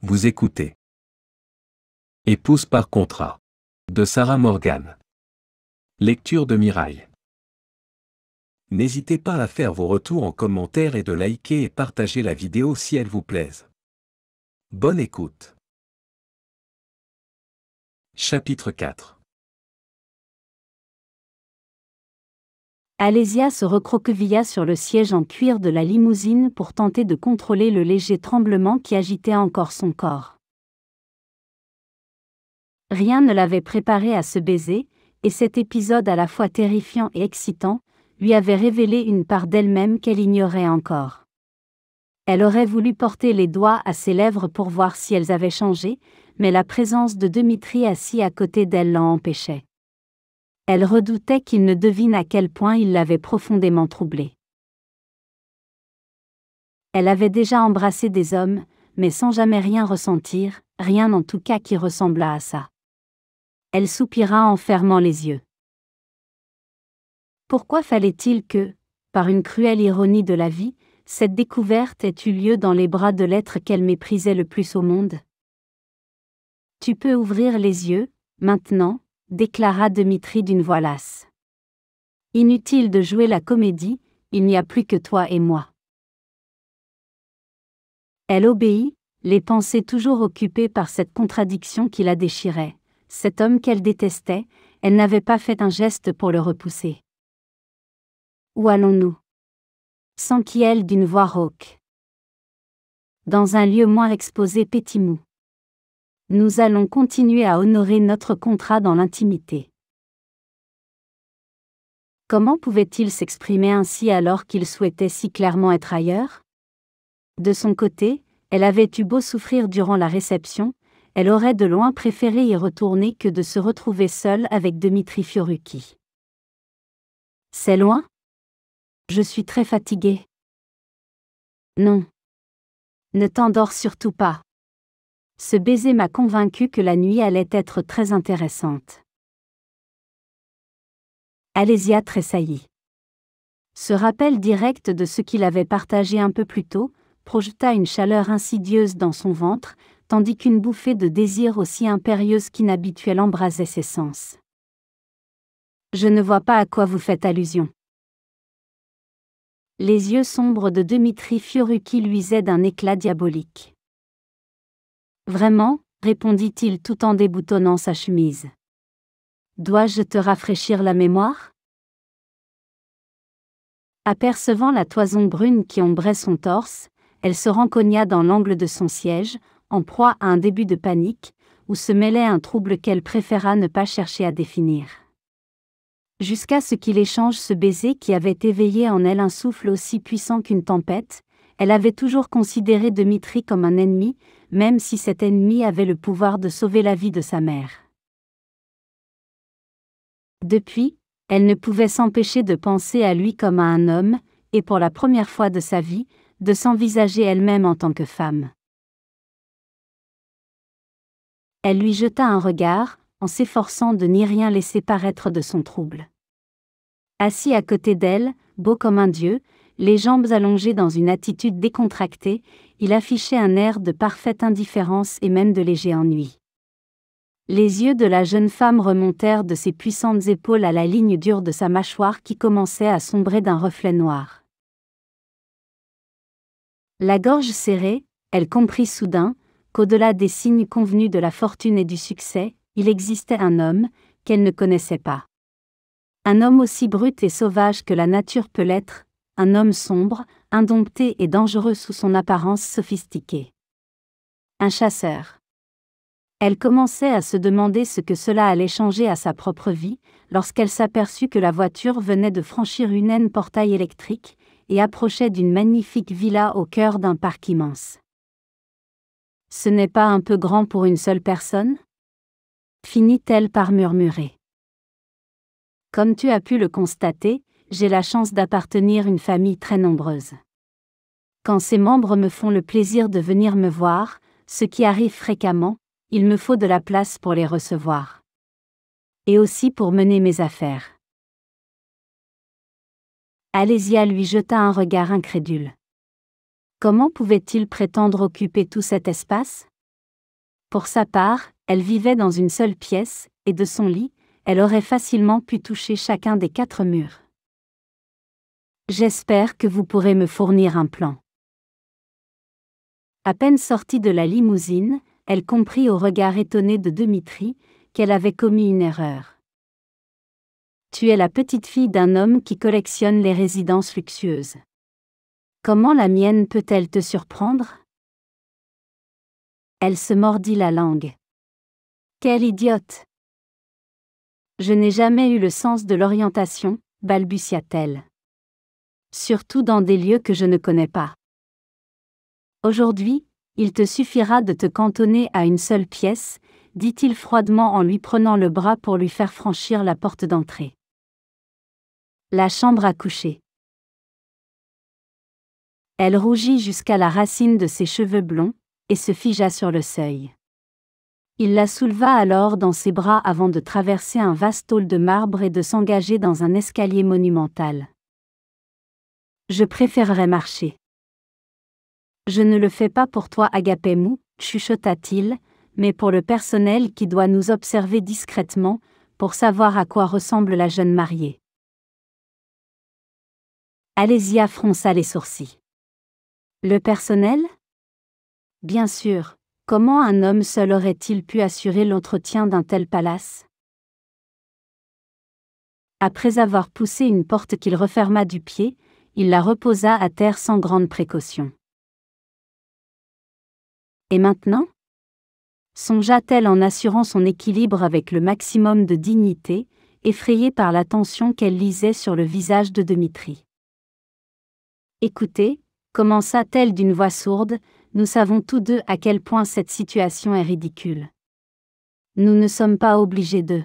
Vous écoutez. Épouse par contrat. De Sarah Morgan. Lecture de Mirail. N'hésitez pas à faire vos retours en commentaire et de liker et partager la vidéo si elle vous plaise. Bonne écoute. Chapitre 4. Alésia se recroquevilla sur le siège en cuir de la limousine pour tenter de contrôler le léger tremblement qui agitait encore son corps. Rien ne l'avait préparée à ce baiser, et cet épisode à la fois terrifiant et excitant, lui avait révélé une part d'elle-même qu'elle ignorait encore. Elle aurait voulu porter les doigts à ses lèvres pour voir si elles avaient changé, mais la présence de Dmitri assis à côté d'elle l'en empêchait. Elle redoutait qu'il ne devine à quel point il l'avait profondément troublée. Elle avait déjà embrassé des hommes, mais sans jamais rien ressentir, rien en tout cas qui ressemblât à ça. Elle soupira en fermant les yeux. Pourquoi fallait-il que, par une cruelle ironie de la vie, cette découverte ait eu lieu dans les bras de l'être qu'elle méprisait le plus au monde ? Tu peux ouvrir les yeux, maintenant, déclara Dmitri d'une voix lasse. Inutile de jouer la comédie, il n'y a plus que toi et moi. Elle obéit, les pensées toujours occupées par cette contradiction qui la déchirait. Cet homme qu'elle détestait, elle n'avait pas fait un geste pour le repousser. Où allons-nous ? S'enquit-elle d'une voix rauque. Dans un lieu moins exposé Pétimou. Nous allons continuer à honorer notre contrat dans l'intimité. Comment pouvait-il s'exprimer ainsi alors qu'il souhaitait si clairement être ailleurs ? De son côté, elle avait eu beau souffrir durant la réception, elle aurait de loin préféré y retourner que de se retrouver seule avec Dmitri Fioruki. C'est loin ? Je suis très fatiguée. Non. Ne t'endors surtout pas. Ce baiser m'a convaincue que la nuit allait être très intéressante. Alésia tressaillit. Ce rappel direct de ce qu'il avait partagé un peu plus tôt projeta une chaleur insidieuse dans son ventre, tandis qu'une bouffée de désir aussi impérieuse qu'inhabituelle embrasait ses sens. Je ne vois pas à quoi vous faites allusion. Les yeux sombres de Dmitri Fioruki luisaient d'un éclat diabolique. Vraiment, répondit-il tout en déboutonnant sa chemise. Dois-je te rafraîchir la mémoire ? Apercevant la toison brune qui ombrait son torse, elle se rencogna dans l'angle de son siège, en proie à un début de panique, où se mêlait un trouble qu'elle préféra ne pas chercher à définir. Jusqu'à ce qu'il échange ce baiser qui avait éveillé en elle un souffle aussi puissant qu'une tempête, elle avait toujours considéré Dmitri comme un ennemi, même si cet ennemi avait le pouvoir de sauver la vie de sa mère. Depuis, elle ne pouvait s'empêcher de penser à lui comme à un homme, et pour la première fois de sa vie, de s'envisager elle-même en tant que femme. Elle lui jeta un regard, en s'efforçant de n'y rien laisser paraître de son trouble. Assis à côté d'elle, beau comme un dieu, les jambes allongées dans une attitude décontractée, il affichait un air de parfaite indifférence et même de léger ennui. Les yeux de la jeune femme remontèrent de ses puissantes épaules à la ligne dure de sa mâchoire qui commençait à sombrer d'un reflet noir. La gorge serrée, elle comprit soudain qu'au-delà des signes convenus de la fortune et du succès, il existait un homme qu'elle ne connaissait pas. Un homme aussi brut et sauvage que la nature peut l'être, un homme sombre, indompté et dangereux sous son apparence sophistiquée. Un chasseur. Elle commençait à se demander ce que cela allait changer à sa propre vie, lorsqu'elle s'aperçut que la voiture venait de franchir une énorme portail électrique, et approchait d'une magnifique villa au cœur d'un parc immense. Ce n'est pas un peu grand pour une seule personne ? Finit-elle par murmurer. Comme tu as pu le constater, j'ai la chance d'appartenir à une famille très nombreuse. Quand ses membres me font le plaisir de venir me voir, ce qui arrive fréquemment, il me faut de la place pour les recevoir. Et aussi pour mener mes affaires. Alésia lui jeta un regard incrédule. Comment pouvait-il prétendre occuper tout cet espace ? Pour sa part, elle vivait dans une seule pièce, et de son lit, elle aurait facilement pu toucher chacun des 4 murs. J'espère que vous pourrez me fournir un plan. À peine sortie de la limousine, elle comprit au regard étonné de Dmitri qu'elle avait commis une erreur. Tu es la petite fille d'un homme qui collectionne les résidences luxueuses. Comment la mienne peut-elle te surprendre ? Elle se mordit la langue. Quelle idiote ! Je n'ai jamais eu le sens de l'orientation, balbutia-t-elle. Surtout dans des lieux que je ne connais pas. Aujourd'hui, il te suffira de te cantonner à une seule pièce, dit-il froidement en lui prenant le bras pour lui faire franchir la porte d'entrée. La chambre à coucher. Elle rougit jusqu'à la racine de ses cheveux blonds, et se figea sur le seuil. Il la souleva alors dans ses bras avant de traverser un vaste hall de marbre et de s'engager dans un escalier monumental. Je préférerais marcher. Je ne le fais pas pour toi, Agapemou, chuchota-t-il, mais pour le personnel qui doit nous observer discrètement, pour savoir à quoi ressemble la jeune mariée. Alésia fronça les sourcils. Le personnel ? Bien sûr, comment un homme seul aurait-il pu assurer l'entretien d'un tel palace ? Après avoir poussé une porte qu'il referma du pied, il la reposa à terre sans grande précaution. Et maintenant ? Songea-t-elle en assurant son équilibre avec le maximum de dignité, effrayée par l'attention qu'elle lisait sur le visage de Dmitri. Écoutez, commença-t-elle d'une voix sourde, nous savons tous deux à quel point cette situation est ridicule. Nous ne sommes pas obligés de.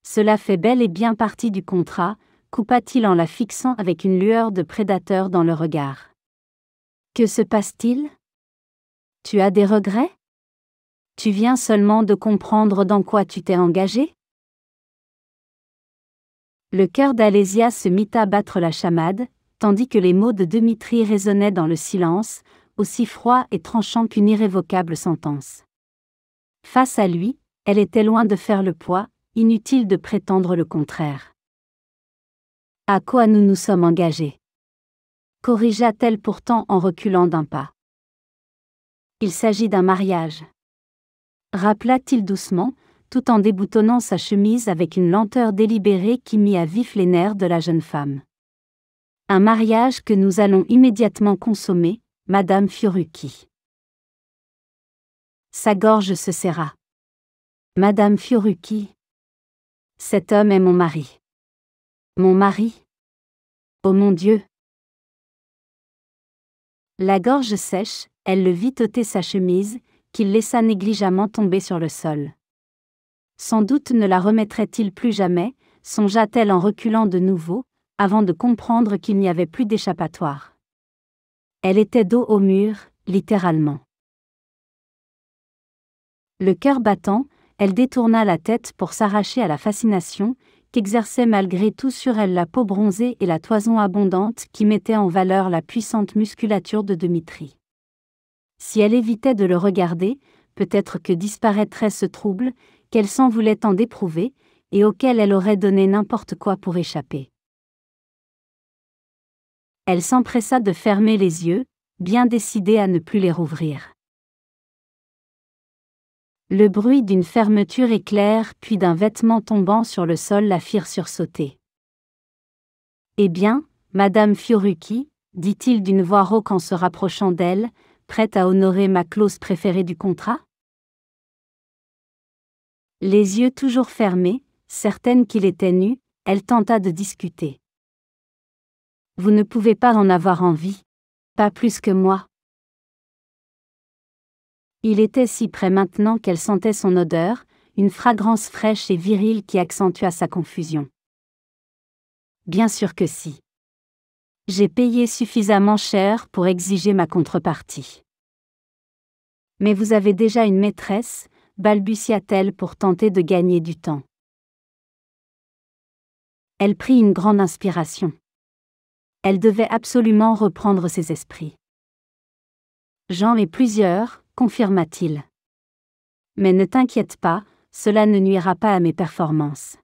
Cela fait bel et bien partie du contrat, coupa-t-il en la fixant avec une lueur de prédateur dans le regard. Que se passe-t-il ? Tu as des regrets ? Tu viens seulement de comprendre dans quoi tu t'es engagé ? Le cœur d'Alésia se mit à battre la chamade, tandis que les mots de Dmitri résonnaient dans le silence, aussi froids et tranchants qu'une irrévocable sentence. Face à lui, elle était loin de faire le poids, inutile de prétendre le contraire. À quoi nous nous sommes engagés ? Corrigea-t-elle pourtant en reculant d'un pas. Il s'agit d'un mariage. Rappela-t-il doucement, tout en déboutonnant sa chemise avec une lenteur délibérée qui mit à vif les nerfs de la jeune femme. Un mariage que nous allons immédiatement consommer, Madame Fiorucchi. Sa gorge se serra. Madame Fiorucchi. Cet homme est mon mari. Mon mari ? Oh mon Dieu ! La gorge sèche, elle le vit ôter sa chemise, qu'il laissa négligemment tomber sur le sol. Sans doute ne la remettrait-il plus jamais, songea-t-elle en reculant de nouveau, avant de comprendre qu'il n'y avait plus d'échappatoire. Elle était dos au mur, littéralement. Le cœur battant, elle détourna la tête pour s'arracher à la fascination qu'exerçait malgré tout sur elle la peau bronzée et la toison abondante qui mettait en valeur la puissante musculature de Dmitri. Si elle évitait de le regarder, peut-être que disparaîtrait ce trouble, qu'elle s'en voulait tant d'éprouver, et auquel elle aurait donné n'importe quoi pour échapper. Elle s'empressa de fermer les yeux, bien décidée à ne plus les rouvrir. Le bruit d'une fermeture éclair puis d'un vêtement tombant sur le sol la firent sursauter. « Eh bien, Madame Fiorucchi, dit-il d'une voix rauque en se rapprochant d'elle, prête à honorer ma clause préférée du contrat ? » Les yeux toujours fermés, certaine qu'il était nu, elle tenta de discuter. « Vous ne pouvez pas en avoir envie. Pas plus que moi. » Il était si près maintenant qu'elle sentait son odeur, une fragrance fraîche et virile qui accentua sa confusion. « Bien sûr que si. J'ai payé suffisamment cher pour exiger ma contrepartie. » « Mais vous avez déjà une maîtresse » balbutia-t-elle pour tenter de gagner du temps. Elle prit une grande inspiration. Elle devait absolument reprendre ses esprits. « J'en ai plusieurs » confirma-t-il. Mais ne t'inquiète pas, cela ne nuira pas à mes performances.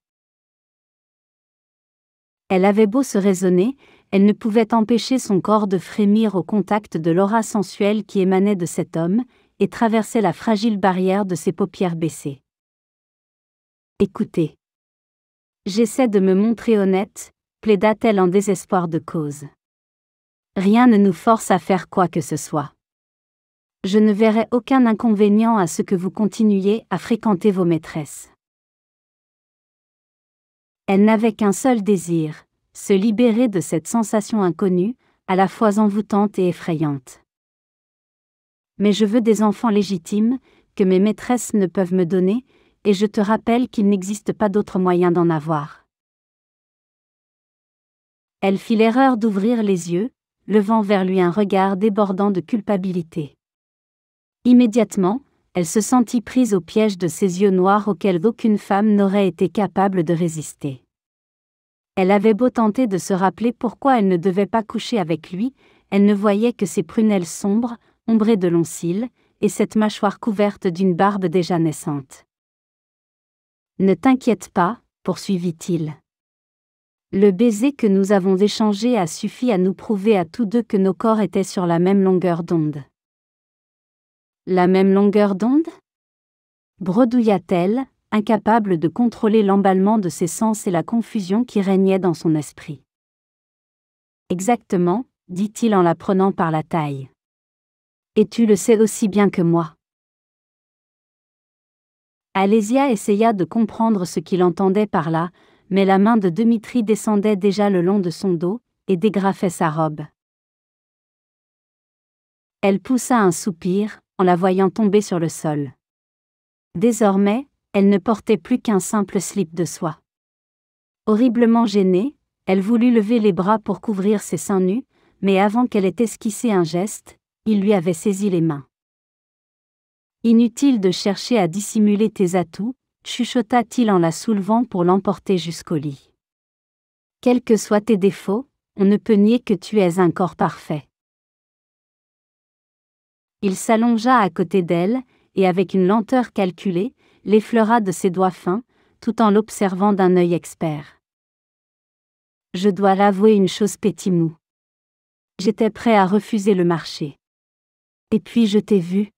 Elle avait beau se raisonner, elle ne pouvait empêcher son corps de frémir au contact de l'aura sensuelle qui émanait de cet homme, et traversait la fragile barrière de ses paupières baissées. Écoutez. J'essaie de me montrer honnête, plaida-t-elle en désespoir de cause. Rien ne nous force à faire quoi que ce soit. Je ne verrai aucun inconvénient à ce que vous continuiez à fréquenter vos maîtresses. Elle n'avait qu'un seul désir, se libérer de cette sensation inconnue, à la fois envoûtante et effrayante. Mais je veux des enfants légitimes, que mes maîtresses ne peuvent me donner, et je te rappelle qu'il n'existe pas d'autre moyen d'en avoir. Elle fit l'erreur d'ouvrir les yeux, levant vers lui un regard débordant de culpabilité. Immédiatement, elle se sentit prise au piège de ces yeux noirs auxquels aucune femme n'aurait été capable de résister. Elle avait beau tenter de se rappeler pourquoi elle ne devait pas coucher avec lui, elle ne voyait que ses prunelles sombres, ombrées de longs cils, et cette mâchoire couverte d'une barbe déjà naissante. « Ne t'inquiète pas, poursuivit-il. Le baiser que nous avons échangé a suffi à nous prouver à tous deux que nos corps étaient sur la même longueur d'onde. » La même longueur d'onde ? Bredouilla-t-elle, incapable de contrôler l'emballement de ses sens et la confusion qui régnait dans son esprit. Exactement, dit-il en la prenant par la taille. Et tu le sais aussi bien que moi. Alésia essaya de comprendre ce qu'il entendait par là, mais la main de Dmitri descendait déjà le long de son dos, et dégrafait sa robe. Elle poussa un soupir, en la voyant tomber sur le sol. Désormais, elle ne portait plus qu'un simple slip de soie. Horriblement gênée, elle voulut lever les bras pour couvrir ses seins nus, mais avant qu'elle ait esquissé un geste, il lui avait saisi les mains. Inutile de chercher à dissimuler tes atouts, chuchota-t-il en la soulevant pour l'emporter jusqu'au lit. Quels que soient tes défauts, on ne peut nier que tu es un corps parfait. Il s'allongea à côté d'elle, et avec une lenteur calculée, l'effleura de ses doigts fins, tout en l'observant d'un œil expert. Je dois l'avouer une chose, Pétimou. J'étais prêt à refuser le marché. Et puis je t'ai vu.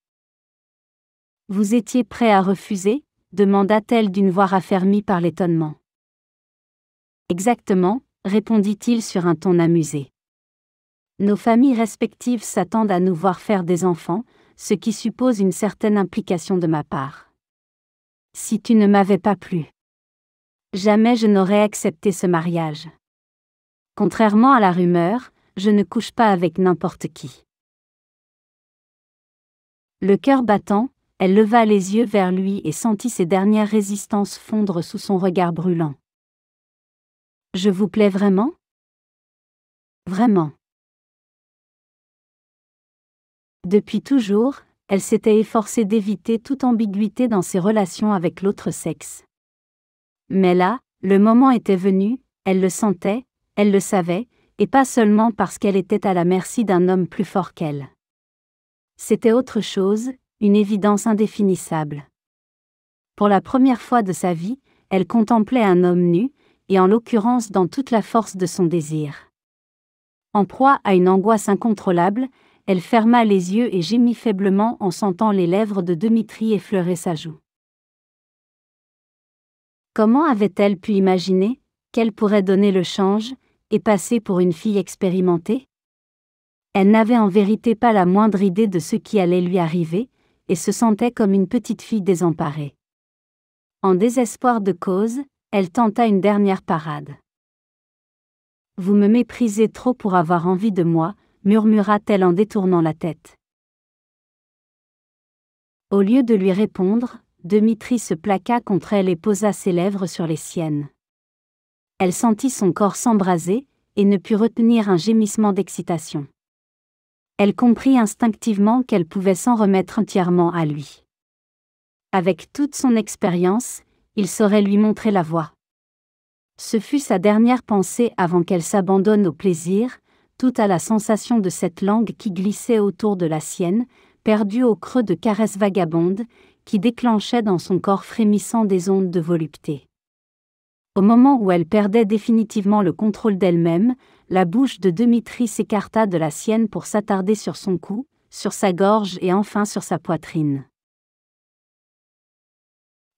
Vous étiez prêt à refuser ? Demanda-t-elle d'une voix raffermie par l'étonnement. Exactement, répondit-il sur un ton amusé. Nos familles respectives s'attendent à nous voir faire des enfants, ce qui suppose une certaine implication de ma part. Si tu ne m'avais pas plu, jamais je n'aurais accepté ce mariage. Contrairement à la rumeur, je ne couche pas avec n'importe qui. Le cœur battant, elle leva les yeux vers lui et sentit ses dernières résistances fondre sous son regard brûlant. Je vous plais vraiment ? Vraiment. Depuis toujours, elle s'était efforcée d'éviter toute ambiguïté dans ses relations avec l'autre sexe. Mais là, le moment était venu, elle le sentait, elle le savait, et pas seulement parce qu'elle était à la merci d'un homme plus fort qu'elle. C'était autre chose, une évidence indéfinissable. Pour la première fois de sa vie, elle contemplait un homme nu, et en l'occurrence dans toute la force de son désir. En proie à une angoisse incontrôlable, elle ferma les yeux et gémit faiblement en sentant les lèvres de Dmitri effleurer sa joue. Comment avait-elle pu imaginer qu'elle pourrait donner le change et passer pour une fille expérimentée ? Elle n'avait en vérité pas la moindre idée de ce qui allait lui arriver, et se sentait comme une petite fille désemparée. En désespoir de cause, elle tenta une dernière parade. « Vous me méprisez trop pour avoir envie de moi », murmura-t-elle en détournant la tête. Au lieu de lui répondre, Dmitri se plaqua contre elle et posa ses lèvres sur les siennes. Elle sentit son corps s'embraser, et ne put retenir un gémissement d'excitation. Elle comprit instinctivement qu'elle pouvait s'en remettre entièrement à lui. Avec toute son expérience, il saurait lui montrer la voie. Ce fut sa dernière pensée avant qu'elle s'abandonne au plaisir, tout à la sensation de cette langue qui glissait autour de la sienne, perdue au creux de caresses vagabondes, qui déclenchait dans son corps frémissant des ondes de volupté. Au moment où elle perdait définitivement le contrôle d'elle-même, la bouche de Dmitri s'écarta de la sienne pour s'attarder sur son cou, sur sa gorge et enfin sur sa poitrine.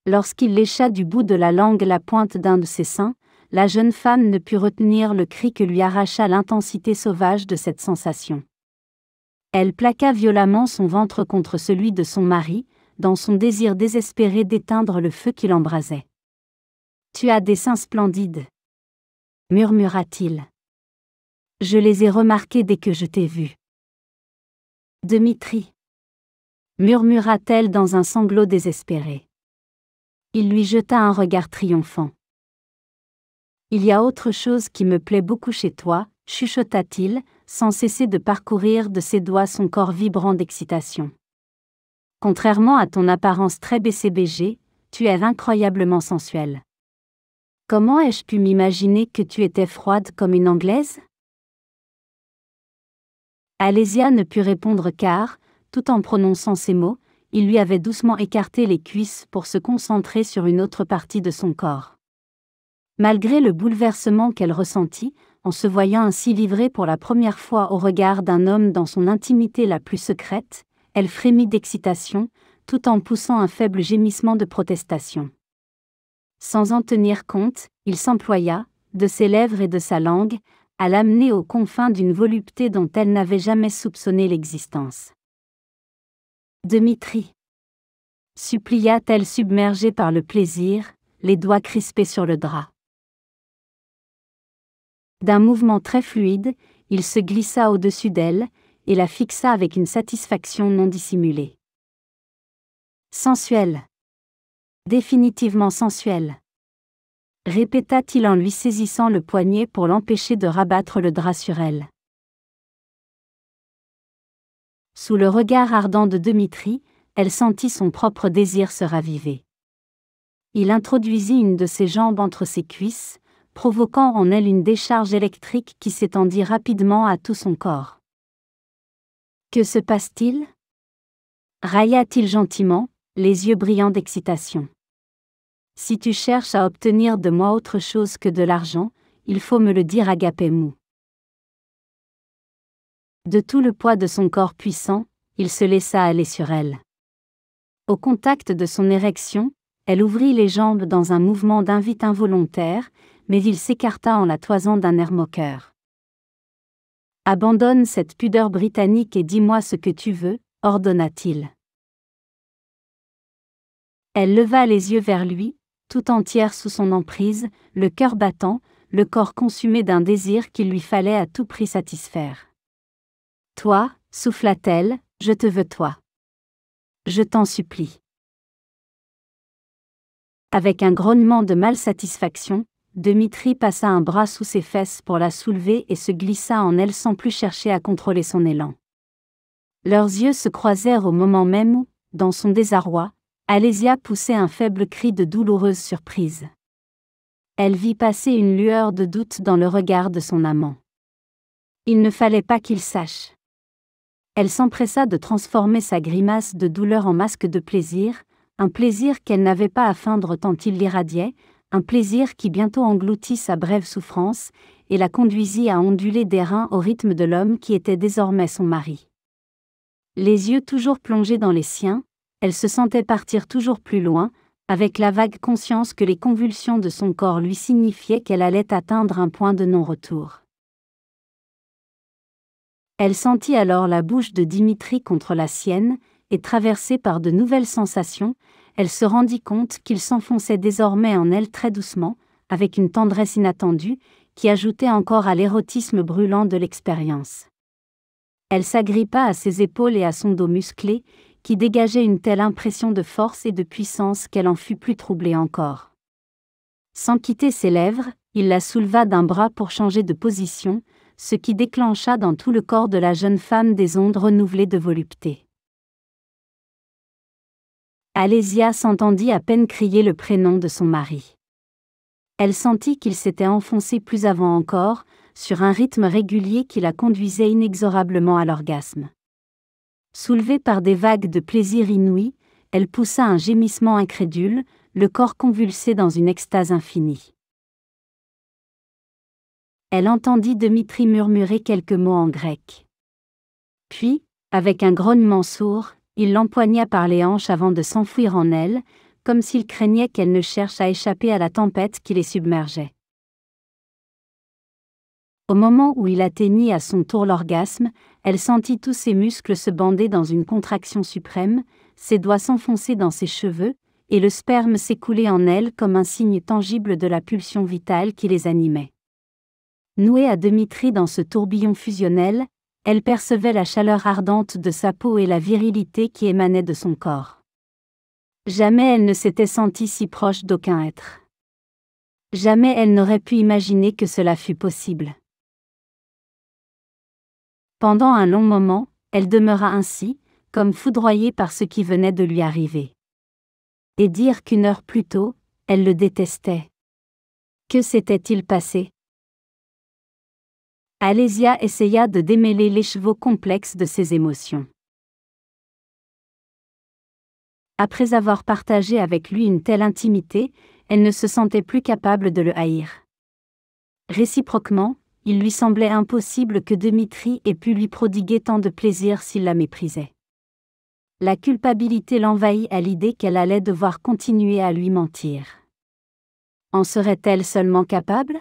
Lorsqu'il lécha du bout de la langue la pointe d'un de ses seins, la jeune femme ne put retenir le cri que lui arracha l'intensité sauvage de cette sensation. Elle plaqua violemment son ventre contre celui de son mari, dans son désir désespéré d'éteindre le feu qui l'embrasait. « Tu as des seins splendides » murmura-t-il. « Je les ai remarqués dès que je t'ai vu. »« Dmitri » murmura-t-elle dans un sanglot désespéré. Il lui jeta un regard triomphant. « Il y a autre chose qui me plaît beaucoup chez toi, » chuchota-t-il, sans cesser de parcourir de ses doigts son corps vibrant d'excitation. « Contrairement à ton apparence très BCBG, tu es incroyablement sensuelle. Comment ai-je pu m'imaginer que tu étais froide comme une Anglaise ?» Alésia ne put répondre car, tout en prononçant ces mots, il lui avait doucement écarté les cuisses pour se concentrer sur une autre partie de son corps. Malgré le bouleversement qu'elle ressentit, en se voyant ainsi livrée pour la première fois au regard d'un homme dans son intimité la plus secrète, elle frémit d'excitation, tout en poussant un faible gémissement de protestation. Sans en tenir compte, il s'employa, de ses lèvres et de sa langue, à l'amener aux confins d'une volupté dont elle n'avait jamais soupçonné l'existence. « Dmitri » supplia-t-elle submergée par le plaisir, les doigts crispés sur le drap. D'un mouvement très fluide, il se glissa au-dessus d'elle, et la fixa avec une satisfaction non dissimulée. Sensuelle. Définitivement sensuelle. Répéta-t-il en lui saisissant le poignet pour l'empêcher de rabattre le drap sur elle. Sous le regard ardent de Dmitri, elle sentit son propre désir se raviver. Il introduisit une de ses jambes entre ses cuisses, provoquant en elle une décharge électrique qui s'étendit rapidement à tout son corps. « Que se passe-t-il » railla-t-il gentiment, les yeux brillants d'excitation. « Si tu cherches à obtenir de moi autre chose que de l'argent, il faut me le dire agapé-mou. » De tout le poids de son corps puissant, il se laissa aller sur elle. Au contact de son érection, elle ouvrit les jambes dans un mouvement d'invite involontaire, mais il s'écarta en la toisant d'un air moqueur. « Abandonne cette pudeur britannique et dis-moi ce que tu veux, » ordonna-t-il. Elle leva les yeux vers lui, tout entière sous son emprise, le cœur battant, le corps consumé d'un désir qu'il lui fallait à tout prix satisfaire. « Toi, souffla-t-elle, je te veux toi. Je t'en supplie. » Avec un grognement de malsatisfaction, Dmitri passa un bras sous ses fesses pour la soulever et se glissa en elle sans plus chercher à contrôler son élan. Leurs yeux se croisèrent au moment même où, dans son désarroi, Alésia poussait un faible cri de douloureuse surprise. Elle vit passer une lueur de doute dans le regard de son amant. Il ne fallait pas qu'il sache. Elle s'empressa de transformer sa grimace de douleur en masque de plaisir, un plaisir qu'elle n'avait pas à feindre tant il l'irradiait, un plaisir qui bientôt engloutit sa brève souffrance, et la conduisit à onduler des reins au rythme de l'homme qui était désormais son mari. Les yeux toujours plongés dans les siens, elle se sentait partir toujours plus loin, avec la vague conscience que les convulsions de son corps lui signifiaient qu'elle allait atteindre un point de non-retour. Elle sentit alors la bouche de Dmitri contre la sienne, et traversée par de nouvelles sensations, elle se rendit compte qu'il s'enfonçait désormais en elle très doucement, avec une tendresse inattendue, qui ajoutait encore à l'érotisme brûlant de l'expérience. Elle s'agrippa à ses épaules et à son dos musclé, qui dégageait une telle impression de force et de puissance qu'elle en fut plus troublée encore. Sans quitter ses lèvres, il la souleva d'un bras pour changer de position, ce qui déclencha dans tout le corps de la jeune femme des ondes renouvelées de volupté. Alésia s'entendit à peine crier le prénom de son mari. Elle sentit qu'il s'était enfoncé plus avant encore, sur un rythme régulier qui la conduisait inexorablement à l'orgasme. Soulevée par des vagues de plaisir inouï, elle poussa un gémissement incrédule, le corps convulsé dans une extase infinie. Elle entendit Dmitri murmurer quelques mots en grec. Puis, avec un grognement sourd, il l'empoigna par les hanches avant de s'enfuir en elle, comme s'il craignait qu'elle ne cherche à échapper à la tempête qui les submergeait. Au moment où il atteignit à son tour l'orgasme, elle sentit tous ses muscles se bander dans une contraction suprême, ses doigts s'enfoncer dans ses cheveux, et le sperme s'écouler en elle comme un signe tangible de la pulsion vitale qui les animait. Nouée à Dmitri dans ce tourbillon fusionnel, elle percevait la chaleur ardente de sa peau et la virilité qui émanait de son corps. Jamais elle ne s'était sentie si proche d'aucun être. Jamais elle n'aurait pu imaginer que cela fût possible. Pendant un long moment, elle demeura ainsi, comme foudroyée par ce qui venait de lui arriver. Et dire qu'une heure plus tôt, elle le détestait. Que s'était-il passé? Alésia essaya de démêler l'écheveau complexe de ses émotions. Après avoir partagé avec lui une telle intimité, elle ne se sentait plus capable de le haïr. Réciproquement, il lui semblait impossible que Dmitri ait pu lui prodiguer tant de plaisir s'il la méprisait. La culpabilité l'envahit à l'idée qu'elle allait devoir continuer à lui mentir. En serait-elle seulement capable?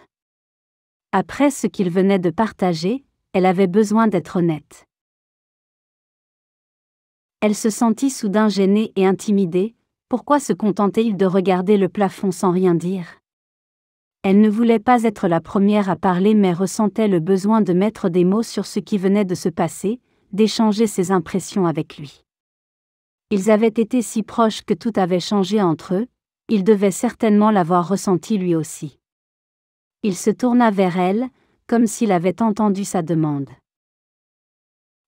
Après ce qu'il venait de partager, elle avait besoin d'être honnête. Elle se sentit soudain gênée et intimidée. Pourquoi se contentait-il de regarder le plafond sans rien dire? Elle ne voulait pas être la première à parler mais ressentait le besoin de mettre des mots sur ce qui venait de se passer, d'échanger ses impressions avec lui. Ils avaient été si proches que tout avait changé entre eux, il devait certainement l'avoir ressenti lui aussi. Il se tourna vers elle, comme s'il avait entendu sa demande.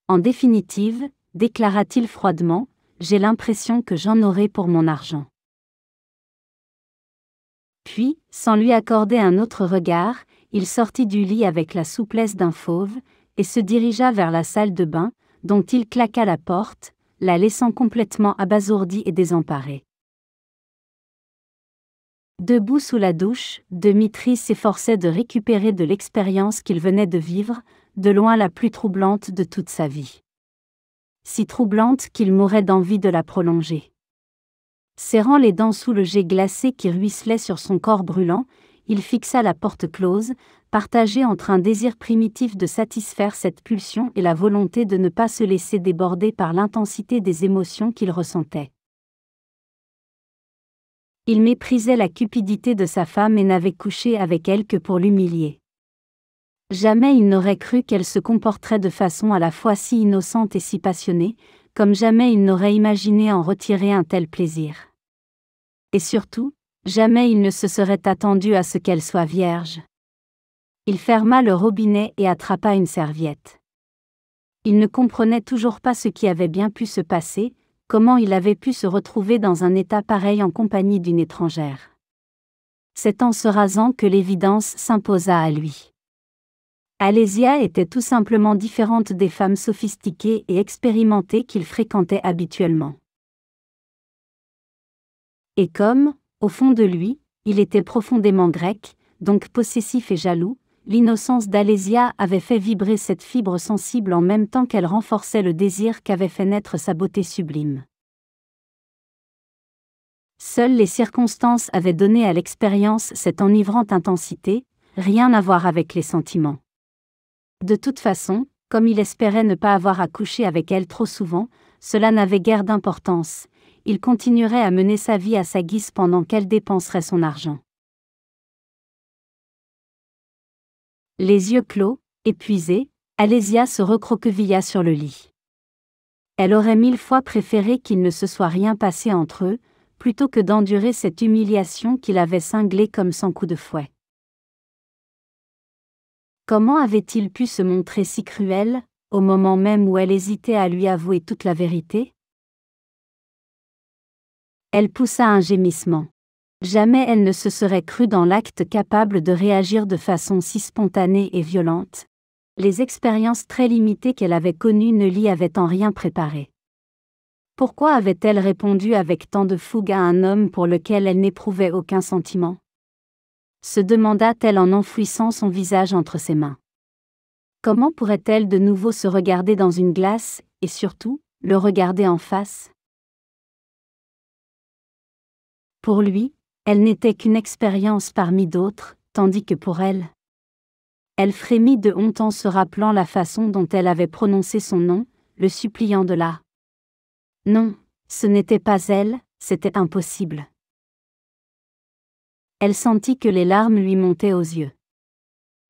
En définitive, déclara-t-il froidement, j'ai l'impression que j'en aurai pour mon argent. Puis, sans lui accorder un autre regard, il sortit du lit avec la souplesse d'un fauve, et se dirigea vers la salle de bain, dont il claqua la porte, la laissant complètement abasourdie et désemparée. Debout sous la douche, Dmitri s'efforçait de récupérer de l'expérience qu'il venait de vivre, de loin la plus troublante de toute sa vie. Si troublante qu'il mourait d'envie de la prolonger. Serrant les dents sous le jet glacé qui ruisselait sur son corps brûlant, il fixa la porte close, partagé entre un désir primitif de satisfaire cette pulsion et la volonté de ne pas se laisser déborder par l'intensité des émotions qu'il ressentait. Il méprisait la cupidité de sa femme et n'avait couché avec elle que pour l'humilier. Jamais il n'aurait cru qu'elle se comporterait de façon à la fois si innocente et si passionnée, comme jamais il n'aurait imaginé en retirer un tel plaisir. Et surtout, jamais il ne se serait attendu à ce qu'elle soit vierge. Il ferma le robinet et attrapa une serviette. Il ne comprenait toujours pas ce qui avait bien pu se passer, comment il avait pu se retrouver dans un état pareil en compagnie d'une étrangère. C'est en se rasant que l'évidence s'imposa à lui. Alésia était tout simplement différente des femmes sophistiquées et expérimentées qu'il fréquentait habituellement. Et comme, au fond de lui, il était profondément grec, donc possessif et jaloux, l'innocence d'Alésia avait fait vibrer cette fibre sensible en même temps qu'elle renforçait le désir qu'avait fait naître sa beauté sublime. Seules les circonstances avaient donné à l'expérience cette enivrante intensité, rien à voir avec les sentiments. De toute façon, comme il espérait ne pas avoir à coucher avec elle trop souvent, cela n'avait guère d'importance, il continuerait à mener sa vie à sa guise pendant qu'elle dépenserait son argent. Les yeux clos, épuisée, Alésia se recroquevilla sur le lit. Elle aurait 1000 fois préféré qu'il ne se soit rien passé entre eux, plutôt que d'endurer cette humiliation qui l'avait cinglée comme sans coup de fouet. Comment avait-il pu se montrer si cruel, au moment même où elle hésitait à lui avouer toute la vérité? Elle poussa un gémissement. Jamais elle ne se serait crue dans l'acte capable de réagir de façon si spontanée et violente. Les expériences très limitées qu'elle avait connues ne l'y avaient en rien préparée. Pourquoi avait-elle répondu avec tant de fougue à un homme pour lequel elle n'éprouvait aucun sentiment? Se demanda-t-elle en enfouissant son visage entre ses mains. Comment pourrait-elle de nouveau se regarder dans une glace, et surtout, le regarder en face? Pour lui, elle n'était qu'une expérience parmi d'autres, tandis que pour elle. Elle frémit de honte en se rappelant la façon dont elle avait prononcé son nom, le suppliant de là. Non, ce n'était pas elle, c'était impossible. Elle sentit que les larmes lui montaient aux yeux.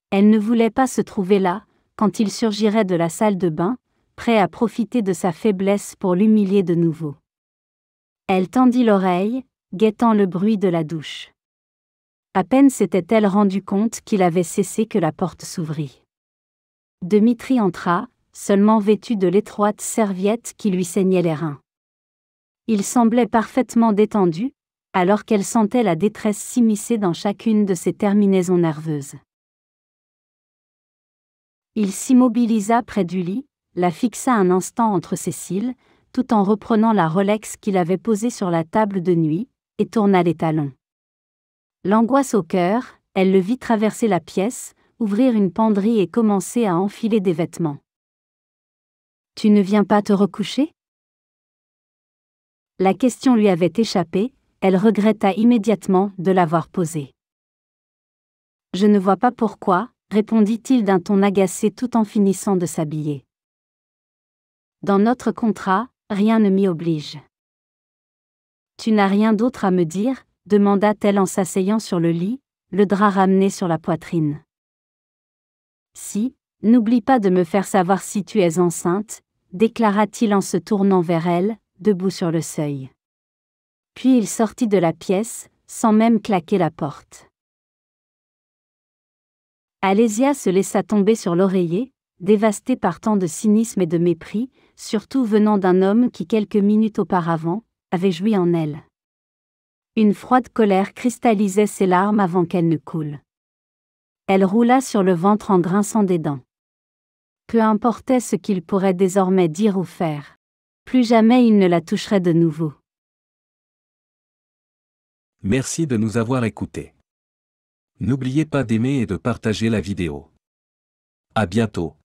Elle ne voulait pas se trouver là, quand il surgirait de la salle de bain, prêt à profiter de sa faiblesse pour l'humilier de nouveau. Elle tendit l'oreille, guettant le bruit de la douche. À peine s'était-elle rendue compte qu'il avait cessé que la porte s'ouvrit. Dmitri entra, seulement vêtu de l'étroite serviette qui lui saignait les reins. Il semblait parfaitement détendu, alors qu'elle sentait la détresse s'immiscer dans chacune de ses terminaisons nerveuses. Il s'immobilisa près du lit, la fixa un instant entre ses cils, tout en reprenant la Rolex qu'il avait posée sur la table de nuit, et tourna les talons. L'angoisse au cœur, elle le vit traverser la pièce, ouvrir une penderie et commencer à enfiler des vêtements. « Tu ne viens pas te recoucher ?» La question lui avait échappé, elle regretta immédiatement de l'avoir posée. « Je ne vois pas pourquoi, » répondit-il d'un ton agacé tout en finissant de s'habiller. « Dans notre contrat, rien ne m'y oblige. »« Tu n'as rien d'autre à me dire ?» demanda-t-elle en s'asseyant sur le lit, le drap ramené sur la poitrine. « Si, n'oublie pas de me faire savoir si tu es enceinte, » déclara-t-il en se tournant vers elle, debout sur le seuil. Puis il sortit de la pièce, sans même claquer la porte. Alésia se laissa tomber sur l'oreiller, dévastée par tant de cynisme et de mépris, surtout venant d'un homme qui quelques minutes auparavant, avait joui en elle. Une froide colère cristallisait ses larmes avant qu'elles ne coulent. Elle roula sur le ventre en grinçant des dents. Peu importait ce qu'il pourrait désormais dire ou faire. Plus jamais il ne la toucherait de nouveau. Merci de nous avoir écoutés. N'oubliez pas d'aimer et de partager la vidéo. À bientôt.